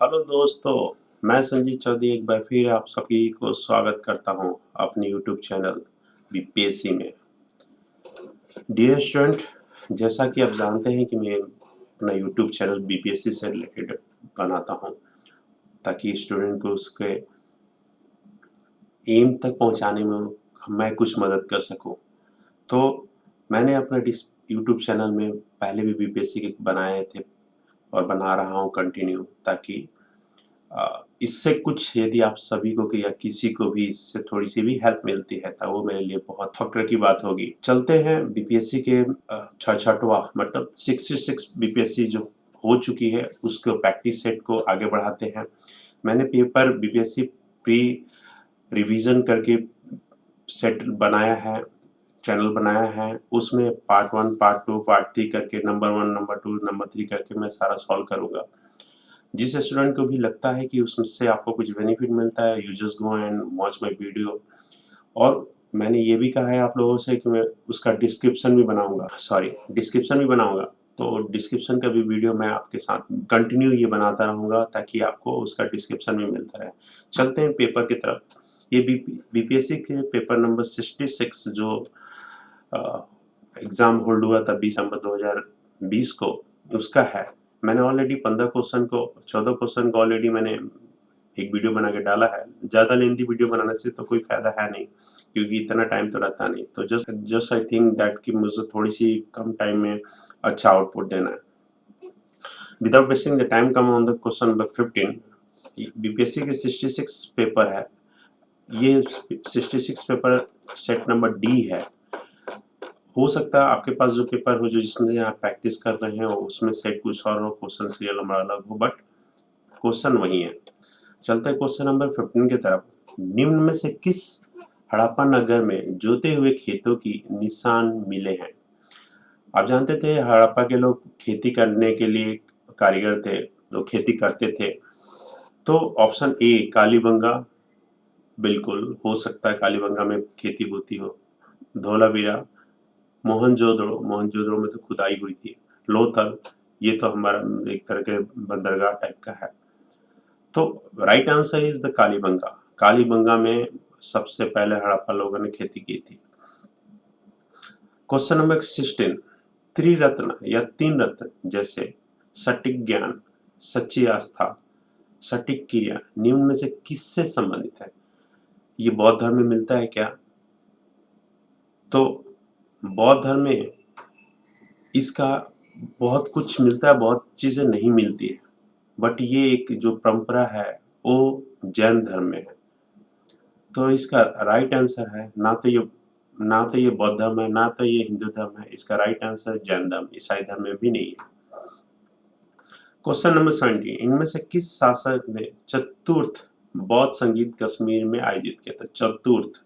Hello दोस्तों, मैं संजीव चौधरी एक बार फिर आप सभी को स्वागत करता हूं अपने यूट्यूब चैनल बीपीएससी में। डियर स्टूडेंट, जैसा कि आप जानते हैं कि मैं अपना यूट्यूब चैनल बीपीएससी से रिलेटेड बनाता हूं ताकि स्टूडेंट को उसके एम तक पहुंचाने में मैं कुछ मदद कर सकूं। तो मैंने अपना यूट्यूब चैनल में पहले भी बीपीएससी के बनाए थे और बना रहा हूं कंटिन्यू, ताकि इससे कुछ यदि आप सभी को या किसी को भी इससे थोड़ी सी भी हेल्प मिलती है तो वो मेरे लिए बहुत फक्र की बात होगी। चलते हैं बीपीएससी के छठवां मतलब 66 बीपीएससी जो हो चुकी है उसको प्रैक्टिस सेट को आगे बढ़ाते हैं। मैंने पेपर बीपीएससी प्री रिवीजन करके सेट बनाया है, चैनल बनाया है। उसमें पार्ट 1 पार्ट 2 पार्ट 3 करके नंबर 1 नंबर 2 नंबर 3 करके मैं सारा सॉल्व करूंगा। जिस स्टूडेंट को भी लगता है कि उससे आपको कुछ बेनिफिट मिलता है, you just go and watch my video. और मैंने ये भी कहा है आप लोगों से कि मैं उसका डिस्क्रिप्शन भी बनाऊंगा। तो डिस्क्रिप्शन का भी वीडियो मैं आपके साथ कंटिन्यू ये बनाता रहूंगा ताकि आपको उसका डिस्क्रिप्शन भी मिलता रहे। चलते हैं पेपर की तरफ। ये बीपीएससी के पेपर नंबर 66 जो एग्जाम होल्ड हुआ था 20 नवंबर 2020 को, उसका है। मैंने ऑलरेडी 14 क्वेश्चन को ऑलरेडी मैंने एक वीडियो बना के डाला है। ज़्यादा लेंथी वीडियो बनाने से तो कोई फायदा है नहीं, क्योंकि इतना टाइम तो रहता नहीं। तो जस्ट आई थिंक दैट कि मुझे थोड़ी सी कम टाइम में अच्छा आउटपुट देना है। Without wasting the time, come on the question number 15। BPSC के 66 पेपर है। ये 66 पेपर सेट नंबर डी है। हो सकता है आपके पास जो पेपर हो जो जिसमें आप प्रैक्टिस कर रहे हैं उसमें सेट कुछ और हो, क्वेश्चन सीरियल नंबर अलग हो, बट क्वेश्चन वही है। चलते हैं क्वेश्चन नंबर 15 की तरफ। निम्न में से किस हड़प्पा नगर में जोते हुए खेतों की निशान मिले हैं? आप जानते थे हड़प्पा के लोग खेती करने के लिए कारीगर थे, जो खेती करते थे। तो ऑप्शन ए कालीबंगा, बिल्कुल हो सकता है कालीबंगा में खेती होती हो। धोलावीरा, मोहनजोदड़ो में तो खुदाई हुई थी। लोथल, ये तो हमारा एक तरह के बंदरगाह टाइप का है। तो right answer is the Kalibangan. Kalibangan में सबसे पहले हड़प्पा लोगों ने खेती की थी। Question number 16। त्रिरत्न या तीन रत्न जैसे सटीक ज्ञान, सच्ची आस्था, सटीक क्रिया निम्न में से किससे संबंधित है? ये बौद्ध धर्म में मिलता है क्या? तो बौद्ध धर्म में इसका बहुत कुछ मिलता है, बहुत चीजें नहीं मिलती है। बट ये एक जो परंपरा है वो जैन धर्म में है। तो इसका राइट आंसर है ना तो ये बौद्ध धर्म है, ना तो ये हिंदू धर्म है। इसका राइट आंसर जैन धर्म, ईसाई धर्म में भी नहीं है। Question number 17। इनमें से किस शासक ने चतुर्थ बौद्ध संगीत कश्मीर में आयोजित किया था? चतुर्थ,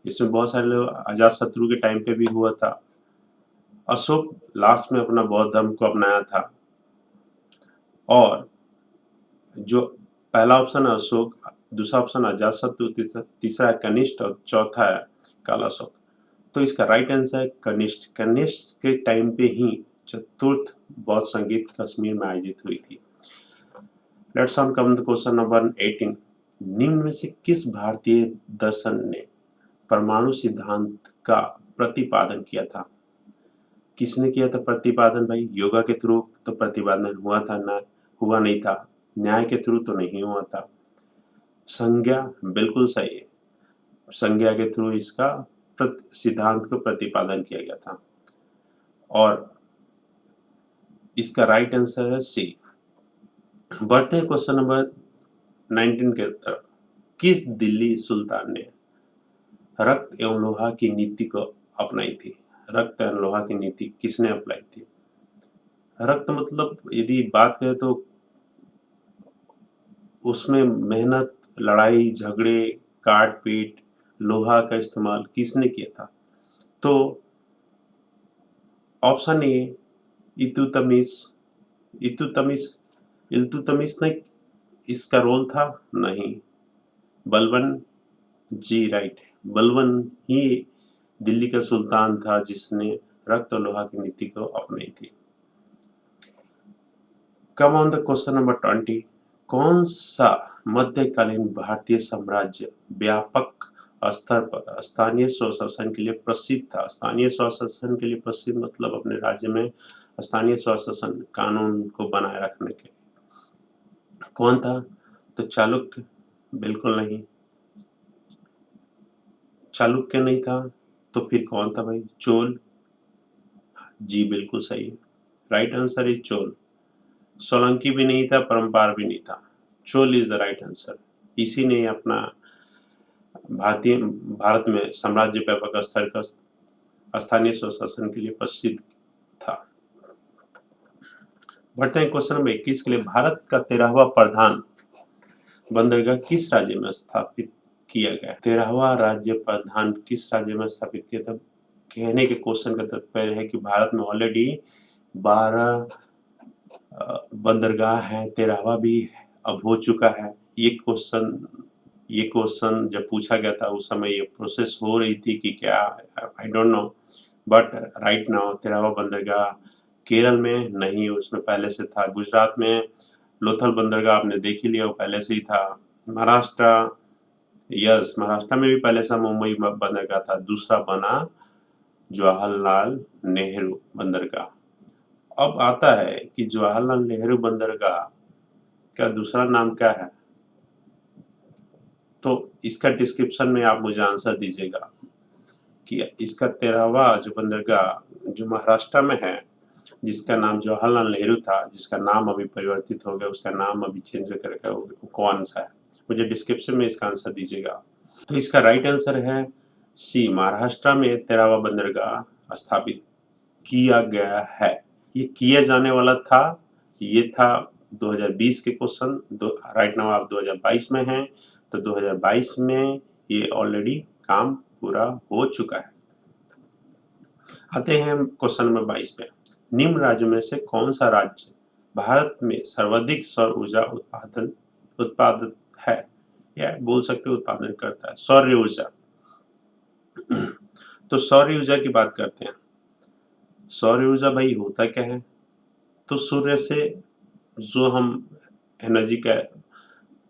इसमें बहुत सारे लोग अजात शत्रु के टाइम पे भी हुआ था। अशोक लास्ट में अपना बौद्ध धर्म को अपनाया था। और जो पहला ऑप्शन है अशोक, दूसरा ऑप्शन अजात शत्रु, तीसरा है कनिष्ठ और चौथा है कालाशोक। तो इसका राइट आंसर है कनिष्ठ। कनिष्ठ के टाइम पे ही चतुर्थ बौद्ध संगीत कश्मीर में आयोजित हुई थी। Let's on come the question number 18। निम्न में से किस भारतीय दर्शन ने परमाणु सिद्धांत का प्रतिपादन किया था? किसने किया था प्रतिपादन भाई? योगा के थ्रू तो प्रतिपादन हुआ था ना? हुआ नहीं था। न्याय के थ्रू तो नहीं हुआ था। संज्ञा, बिल्कुल सही है। संज्ञा के थ्रू इसका सिद्धांत को प्रतिपादन किया गया था। और इसका राइट आंसर है सी। बढ़ते हैं क्वेश्चन नंबर 19 के तरफ। किस दिल्ली सुल्तान ने रक्त एवं लोहा की नीति को अपनाई थी? रक्त एवं लोहा की नीति किसने अप्लाई थी? रक्त मतलब यदि बात करें तो उसमें मेहनत, लड़ाई झगड़े, काट पीट, लोहा का इस्तेमाल किसने किया था? तो ऑप्शन ए इतुतमिश। इतुतमिश इल्तुतमिश ने इसका रोल था? नहीं, बलबन जी राइट। बलबन ही दिल्ली का सुल्तान था जिसने रक्त और लोहा की नीति को अपनाई थी। Come on the question number 20। कौन सा मध्यकालीन भारतीय साम्राज्य व्यापक स्तर पर स्थानीय स्वशासन के लिए प्रसिद्ध था? स्थानीय स्वशासन के लिए प्रसिद्ध मतलब अपने राज्य में स्थानीय स्वशासन कानून को बनाए रखने के। कौन था? तो चालुक्य? बिल्कुल नहीं, चालुक्य नहीं था। तो फिर कौन था भाई? चोल? जी बिल्कुल सही है, right answer is Chola. Solanki भी नहीं था, परम्पार भी नहीं था, Chola is the right answer. इसी ने अपना भारत में साम्राज्य व्यापक स्तर का स्थानीय स्वशासन के लिए प्रसिद्ध था। बढ़ते हैं क्वेश्चन नंबर 21 के लिए। भारत का 13वां प्रधान बंदरगाह किस राज्य में स्थापित किया गया? 13वां राज्य प्रधान किस राज्य में स्थापित किया था? कहने के क्वेश्चन का तात्पर्य है कि भारत में ऑलरेडी 12 बंदरगाह है, 13वां भी अब हो चुका है। ये क्वेश्चन जब पूछा गया था उस समय ये प्रोसेस हो रही थी कि क्या, I don't know, but right now 13वां बंदरगाह केरल में नहीं, उसमें पहले से था। गुजरात में लोथल बंदरगाह आपने देख ही लिया, वो पहले से ही था। महाराष्ट्र, यस, महाराष्ट्र में भी पहले से मुंबई बंदरगाह था, दूसरा बना जवाहरलाल नेहरू बंदरगाह। अब आता है कि जवाहरलाल नेहरू बंदरगाह का दूसरा नाम क्या है? तो इसका डिस्क्रिप्शन में आप मुझे आंसर दीजिएगा कि इसका 13वां जो बंदरगाह जो महाराष्ट्र में है, जिसका नाम जवाहरलाल नेहरू था, जिसका नाम अभी परिवर्तित हो गया, उसका नाम अभी चेंज करके कौन सा है? मुझे डिस्क्रिप्शन में इसका आंसर दीजिएगा। तो इसका राइट आंसर है सी, महाराष्ट्र में 13वां बंदरगाह स्थापित किया गया है। ये किया जाने वाला था, ये था 2020 के क्वेश्चन। राइट नाउ आप 2022 में हैं, तो 2022 में ये ऑलरेडी काम पूरा हो चुका है। आते हैं क्वेश्चन नंबर 22 पे। निम्न राज्यों में से कौन सा राज्य भारत में सर्वाधिक सौर ऊर्जा उत्पादन है, या बोल सकते उत्पादन करता है? सौर ऊर्जा। तो सौर ऊर्जा की बात करते हैं। सौर ऊर्जा भाई होता क्या है? तो सूर्य से जो हम एनर्जी का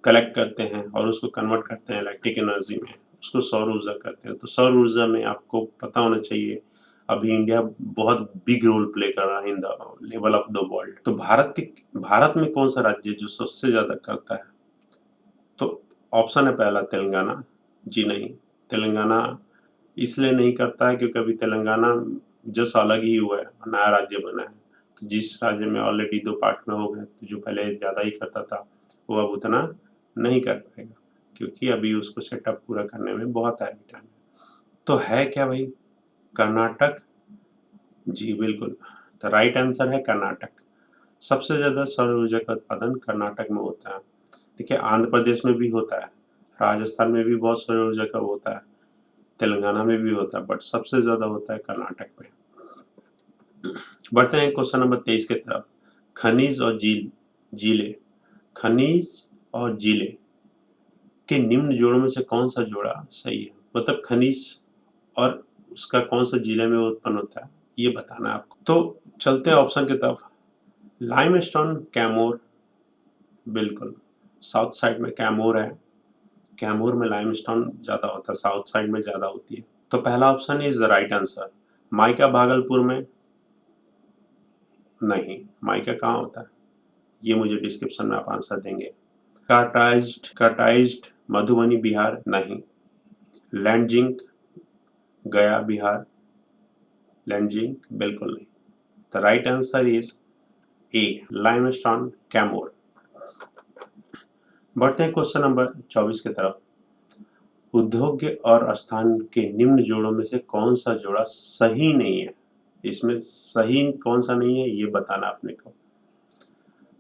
कलेक्ट करते हैं और उसको कन्वर्ट करते हैं इलेक्ट्रिक एनर्जी में, उसको सौर ऊर्जा कहते हैं। तो सौर ऊर्जा में आपको पता होना चाहिए अभी इंडिया बहुत बिग रोल प्ले कर रहा है in the level of the world. तो भारत में कौन सा राज्य जो सबसे ज्यादा करता है? तो ऑप्शन है पहला तेलंगाना। जी नहीं, तेलंगाना इसलिए नहीं करता है क्योंकि अभी तेलंगाना जस्ट अलग ही हुआ है, नया राज्य बना है। तो जिस राज्य में ऑलरेडी 2 पार्ट में हो गए, तो जो पहले ज्यादा ही करता था वो अब उतना नहीं कर पाएगा, क्योंकि अभी उसको सेटअप पूरा करने में बहुत टाइम है। तो है क्या भाई? कर्नाटक? जी बिल्कुल, तो राइट आंसर है कर्नाटक। सबसे ज्यादा सौर ऊर्जा का उत्पादन कर्नाटक में होता है। देखिए आंध्र प्रदेश में भी होता है, राजस्थान में भी बहुत सौर ऊर्जा का होता है, तेलंगाना में भी होता है, बट सबसे ज्यादा होता है कर्नाटक में। बढ़ते हैं क्वेश्चन नंबर 23 की तरफ। खनिज और जिले, खनिज और जिले के निम्न जोड़ों में से कौन सा जोड़ा सही है? मतलब खनिज और उसका कौन सा जिले में उत्पन्न होता है, ये बताना है आपको। तो चलते हैं ऑप्शन की तरफ। लाइमस्टोन, कैमोर? बिल्कुल, साउथ साइड में कैमोर है, कैमूर में लाइमस्टोन ज्यादा होता है, साउथ साइड में ज्यादा होती है। तो पहला option is the right answer. Mica Bhagalpur में? नहीं, माइका कहाँ होता है, ये मुझे डिस्क्रिप्शन में आप आंसर देंगे। कार्टाइज्ड मधुबनी बिहार? नहीं। लैंडजिंक गया बिहार? लैंडजिंक बिल्कुल नहीं। The right answer is A, limestone Kaimur. बढ़ते हैं क्वेश्चन नंबर 24 की तरफ। उद्योग और स्थान के निम्न जोड़ों में से कौन सा जोड़ा सही नहीं है? इसमें सही कौन सा नहीं है ये बताना अपने को।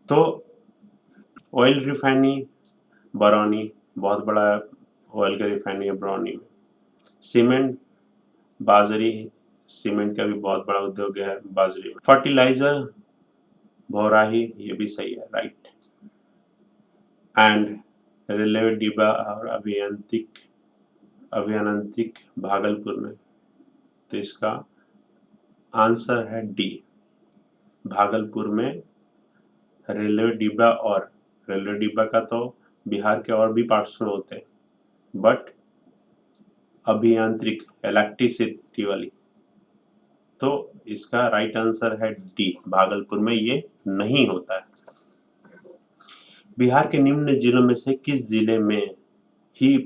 तो ऑयल रिफाइनरी बरौनी, बहुत बड़ा ऑयल का रिफाइनरी है बरौनी में। सीमेंट, बाजरी, सीमेंट का भी बहुत बड़ा उद्योग है बाजरी में। फर्टिलाइजर भौराही, ये भी सही है, राइट। एंड रेलवे डिब्बा और अभियांत्रिक भागलपुर में। तो इसका आंसर है डी, भागलपुर में रेलवे डिब्बा और रेलवे डिब्बा का तो बिहार के और भी पार्ट्स में होते हैं, बट अभियांत्रिक इलेक्ट्रिसिटी वाली, तो इसका राइट आंसर है डी, भागलपुर में ये नहीं होता है। बिहार के निम्न जिलों में से किस जिले में ही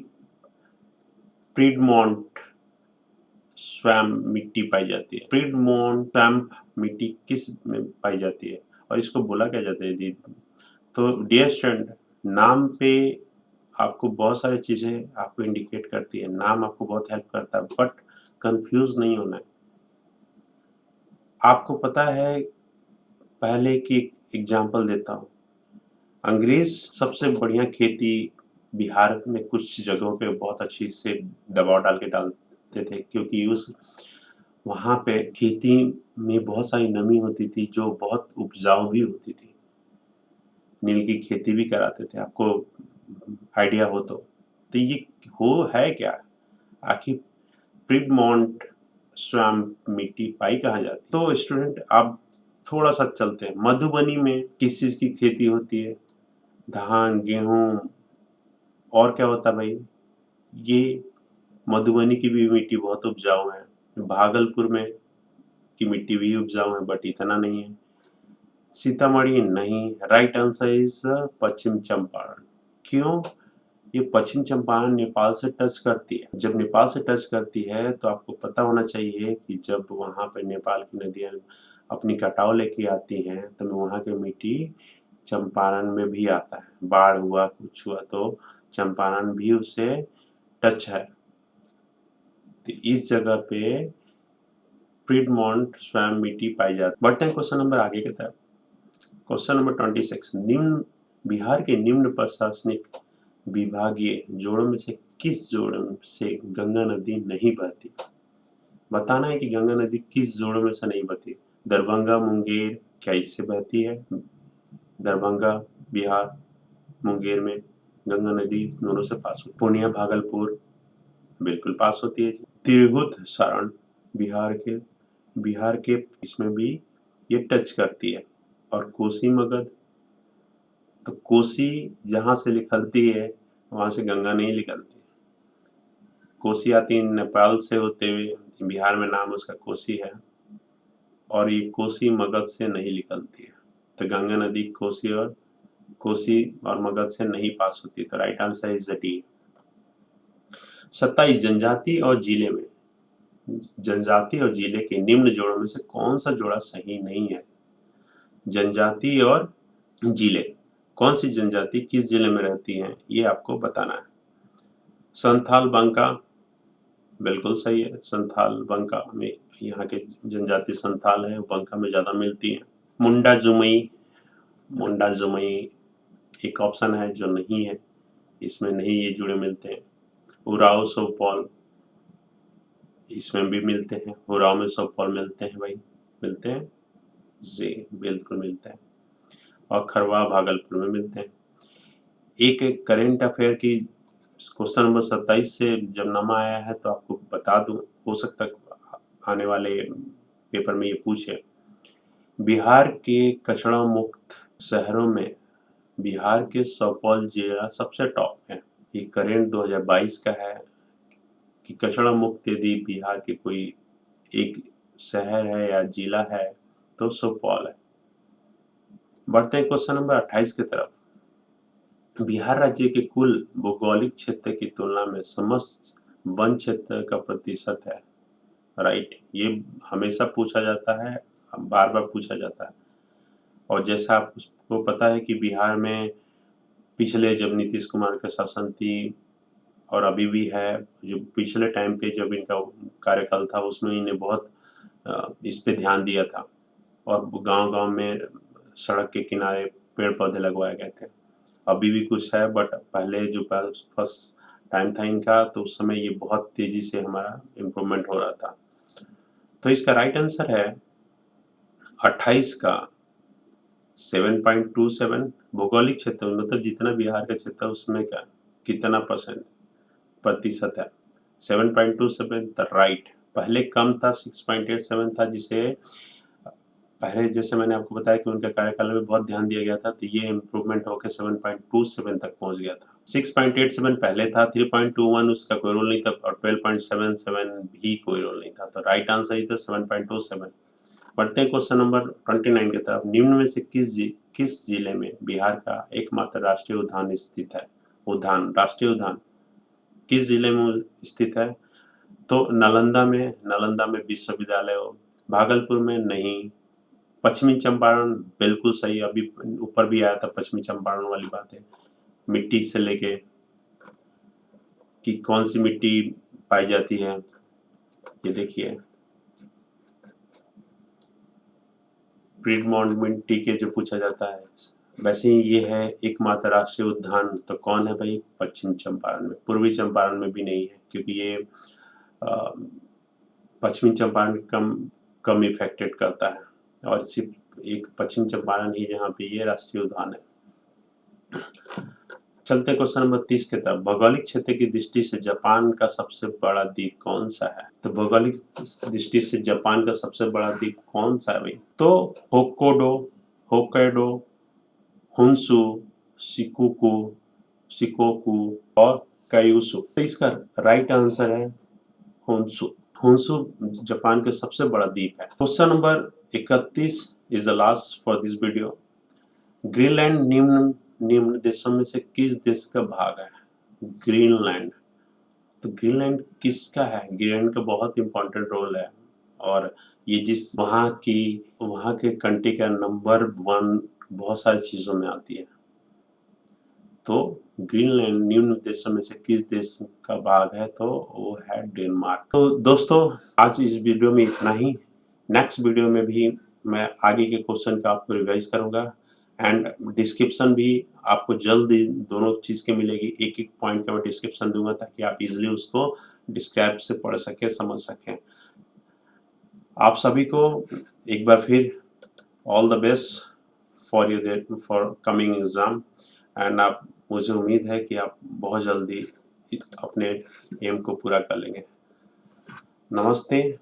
पिडमोंट स्वैम्प मिट्टी पाई जाती है? पिडमोंट स्वैम्प मिट्टी किस में पाई जाती है और इसको बोला क्या जाता है दीदी? तो डियर स्टूडेंट, नाम पे आपको बहुत सारी चीजें आपको इंडिकेट करती है, नाम आपको बहुत हेल्प करता है, बट कंफ्यूज नहीं होना है। आपको पता है, पहले की एग्जांपल देता हूँ। अंग्रेज सबसे बढ़िया खेती बिहार में कुछ जगहों पे बहुत अच्छी से दबाव डाल के डालते थे, क्योंकि उस वहाँ पे खेती में बहुत सारी नमी होती थी जो बहुत उपजाऊ भी होती थी। नील की खेती भी कराते थे, आपको आइडिया हो तो ये हो है क्या आखिर पिडमोंट स्वैम्प मिट्टी पाई कहाँ जाती? तो स्टूडेंट आप थोड़ा सा चलते हैं, मधुबनी में किस चीज की खेती होती है? धान, गेहूं, और क्या होता है भाई? ये मधुबनी की भी मिट्टी बहुत उपजाऊ है, भागलपुर में की मिट्टी भी उपजाऊ है, बट इतना नहीं है। सीतामढ़ी नहीं, राइट आंसर इज पश्चिम चंपारण। क्यों? ये पश्चिम चंपारण नेपाल से टच करती है। जब नेपाल से टच करती है तो आपको पता होना चाहिए कि जब वहां पे नेपाल की नदियां अपनी कटाव लेके आती हैं तो वहां की मिट्टी चंपारण में भी आता है। बाढ़ हुआ, कुछ हुआ तो चंपारण भी उससे टच है। तो इस जगह पे पिडमोंट स्वैम्प मिट्टी पाई जाती है। बढ़ते हैं क्वेश्चन नंबर आगे की तरफ। क्वेश्चन नंबर 26, निम्न बिहार के निम्न प्रशासनिक विभागीय जोड़ों में से किस जोड़ से गंगा नदी नहीं बहती? बताना है कि गंगा नदी किस जोड़ों में से नहीं बहती। दरभंगा, मुंगेर, क्या इससे बहती है? दरभंगा, बिहार, मुंगेर में गंगा नदी दोनों से पास होती है। पूर्णिया, भागलपुर, बिल्कुल पास होती है। तिरहुत, सारण, बिहार के इसमें भी ये टच करती है। और कोसी, मगध, तो कोसी जहां से निकलती है वहां से गंगा नहीं निकलती। कोसी आती है नेपाल से होते हुए, बिहार में नाम उसका कोसी है, और ये कोसी मगध से नहीं निकलती है। तो गंगा नदी कोसी और मगध से नहीं पास होती। तो राइट आंसर इज डी। 27, जनजाति और जिले में, जनजाति और जिले के निम्न जोड़ों में से कौन सा जोड़ा सही नहीं है? जनजाति और जिले, कौन सी जनजाति किस जिले में रहती है ये आपको बताना है। संथाल, बांका, बिल्कुल सही है। संथाल बांका में, यहाँ के जनजाति संथाल है, बांका में ज्यादा मिलती है। मुंडा जुमई एक ऑप्शन है जो नहीं है, इसमें नहीं ये जुड़े मिलते हैं। उराव, सोपौल, इसमें भी मिलते हैं। उराव में सोपौल मिलते हैं भाई, मिलते हैं जी, बिल्कुल मिलते हैं। और खरवा भागलपुर में मिलते हैं। एक करेंट अफेयर की क्वेश्चन नंबर 27 से जब नामा आया है तो आपको बता दूं, हो सकता है आने वाले पेपर में ये पूछे। बिहार के कचरा मुक्त शहरों में बिहार के सुपौल जिला सबसे टॉप है। ये करेंट 2022 का है कि कचरा मुक्त यदि बिहार के कोई एक शहर है या जिला है तो सुपौल है। बढ़ते हैं क्वेश्चन नंबर 28 की तरफ। बिहार राज्य के कुल भौगोलिक क्षेत्र की तुलना में समस्त वन क्षेत्र का प्रतिशत है। राइट, ये हमेशा पूछा जाता है, बार बार पूछा जाता है। और जैसा आपको पता है कि बिहार में पिछले जब नीतीश कुमार का शासन थी और अभी भी है, जो पिछले टाइम पे जब इनका कार्यकाल था उसमें इन्हें बहुत इस पे ध्यान दिया था और गांव-गांव में सड़क के किनारे पेड़ पौधे लगवाए गए थे। अभी भी कुछ है, बट पहले जो फर्स्ट टाइम था इनका तो उस समय ये बहुत तेजी से हमारा इम्प्रूवमेंट हो रहा था। तो इसका राइट आंसर है 28 का 7.27। भौगोलिक क्षेत्र मतलब जितना बिहार का क्षेत्र है उसमें क्या कितना प्रतिशत है? 7.27 द राइट। पहले कम था, 6.87 था, जिसे पहले जैसे मैंने आपको बताया कि उनके कार्यकाल में बहुत ध्यान दिया गया था, तो ये इम्प्रूवमेंट होकर 7.27 तक पहुंच गया था। 6.87 पहले था, 3.21 उसका कोई रोल नहीं था और 12.77 भी कोई रोल नहीं था। तो राइट आंसर ही था 7.27। बढ़ते हैं क्वेश्चन नंबर 29 की तरफ। निम्न में से किस जिले में बिहार का एकमात्र राष्ट्रीय उद्यान स्थित है? राष्ट्रीय उद्यान किस जिले में स्थित है? तो नालंदा में विश्वविद्यालय हो, भागलपुर में नहीं, पश्चिमी चंपारण बिल्कुल सही, अभी ऊपर भी आया था पश्चिमी चंपारण वाली बात है। मिट्टी से लेके कि कौन सी मिट्टी पाई जाती है, ये देखिए प्रीडमॉन्ट मिट्टी के जो पूछा जाता है। वैसे ही ये है एकमात्र राष्ट्रीय उद्यान, तो कौन है भाई? पश्चिम चंपारण में। पूर्वी चंपारण में भी नहीं है, क्योंकि ये पश्चिमी चंपारण कम इफेक्टेड करता है, और सिर्फ एक पश्चिम चंपारण ही जहाँ पे ये राष्ट्रीय उद्यान है। चलते क्वेश्चन नंबर 30 की तरफ। भौगोलिक क्षेत्र की दृष्टि से जापान का सबसे बड़ा द्वीप कौन सा है? तो भौगोलिक दृष्टि से जापान का सबसे बड़ा द्वीप कौन सा है भाई? तो होक्काइडो, हुन्सु, शिकोकू और कायुसु। तो इसका राइट आंसर है होन्सु। होन्सु जापान का सबसे बड़ा द्वीप है। Question number 31 is the last for this video. Greenland निम्न देशों में से किस देश का भाग है? ग्रीनलैंड। तो ग्रीनलैंड किसका है? ग्रीनलैंड का बहुत इंपॉर्टेंट रोल है, और ये जिस वहाँ के कंट्री का नंबर 1 बहुत सारी चीजों में आती है। तो ग्रीनलैंड निम्न देशों में से किस देश का भाग है? तो वो है डेनमार्क। तो दोस्तों आज इस वीडियो में इतना ही। नेक्स्ट वीडियो में भी मैं आगे के क्वेश्चन का आपको रिवाइज करूंगा, एंड डिस्क्रिप्शन भी आपको जल्दी दोनों चीज की मिलेगी। एक एक पॉइंट का मैं डिस्क्रिप्शन दूंगा ताकि आप इजिली उसको डिस्क्राइब से पढ़ सके, समझ सकें। आप सभी को एक बार फिर all the best for coming exam, and आप मुझे उम्मीद है कि आप बहुत जल्दी अपने एम को पूरा कर लेंगे। नमस्ते।